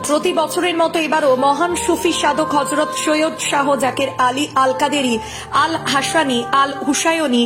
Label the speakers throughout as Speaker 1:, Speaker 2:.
Speaker 1: প্রতি বছরের মতো এবারও মহান সুফি সাধক হযরত সৈয়দ শাহ জাকের আলী আল কাদেরী আল হাসানি আল হুসায়নি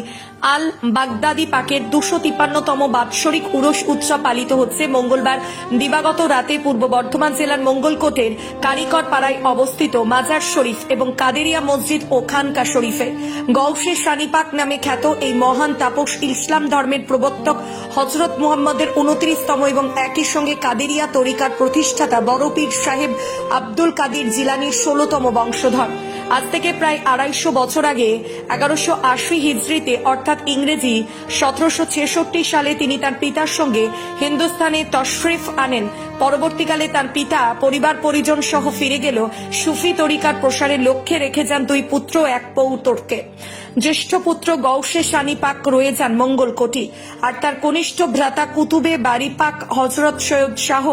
Speaker 1: আল বাগদাদি পাকের 253তম বাৎসরিক উরস উৎসব পালিত হচ্ছে মঙ্গলবার দিবাগত রাতে পূর্ব বর্ধমান জেলার মঙ্গলকোটের কারিকর পাড়ায় অবস্থিত মাজার শরীফ এবং কাদেরিয়া মসজিদ ও খানকা শরীফে। গৌসে শানিপাক নামে খ্যাত এই মহান তাপস ইসলাম ধর্মের প্রবর্তক হযরত মুহাম্মদের 29তম এবং একই সঙ্গে কাদেরিয়া তরিকার প্রতিষ্ঠাতা বড় পীর সাহেব আব্দুল কাদির জিলানির 16তম বংশধর। আজ থেকে প্রায় 250 বছর আগে 1180 হিজরিতে অর্থাৎ ইংরেজি 1766 সালে তিনি তার পিতার সঙ্গে হিন্দুস্তানে তশরিফ আনেন। পরবর্তীকালে তার পিতা পরিবার পরিজন সহ ফিরে গেল সুফি তরিকার প্রসারের লক্ষ্যে রেখে যান 2 পুত্র ও 1 পৌত্রকে। জ্যেষ্ঠ পুত্র গৌসে শানিপাক রয়ে যান মঙ্গলকোটি, আর তার কনিষ্ঠ ভ্রাতা কুতুবে বাড়ি পাক হযরত সৈয়দ শাহ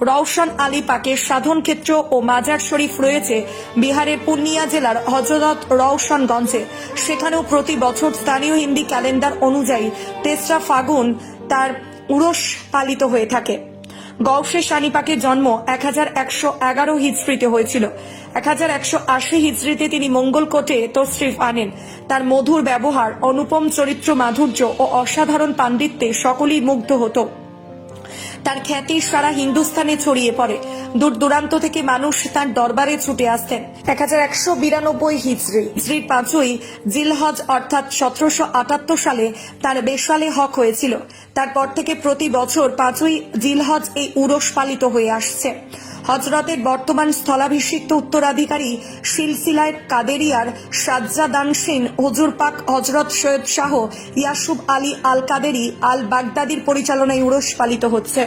Speaker 1: রওশন আলী পাকের সাধন ক্ষেত্র ও মাজার শরীফ রয়েছে বিহারের পূর্ণিয়া জেলার হযরত রওশনগঞ্জে। সেখানেও প্রতি বছর স্থানীয় হিন্দি ক্যালেন্ডার অনুযায়ী 3রা ফাগুন তার উরস পালিত হয়ে থাকে। গৌসে শানিপাকের জন্ম 1111 হিজরিতে হয়েছিল। 1180 হিজরিতে তিনি মঙ্গলকোটে তশরিফ আনেন। তার মধুর ব্যবহার, অনুপম চরিত্র মাধুর্য ও অসাধারণ পাণ্ডিত্যে সকলেই মুগ্ধ হতো। তার খ্যাতি সারা হিন্দুস্তানে ছড়িয়ে পড়ে। দূর দূরান্ত থেকে মানুষ তার দরবারে ছুটে আসতেন। 1192 হিজরির 5ই জিলহজ অর্থাৎ 1778 সালে তার বেশালে হক হয়েছিল। তারপর থেকে প্রতি বছর 5ই জিলহজ এই উরস পালিত হয়ে আসছে। হযরতের বর্তমান স্থলাভিষিক্ত উত্তরাধিকারী সিলসিলায় কাদেরিয়ার সাজ্জাদানশীন হুজুর পাক হযরত সৈয়দ শাহ ইয়াসুব আলী আল কাদেরী আল বাগদাদির পরিচালনায় উরস পালিত হচ্ছে।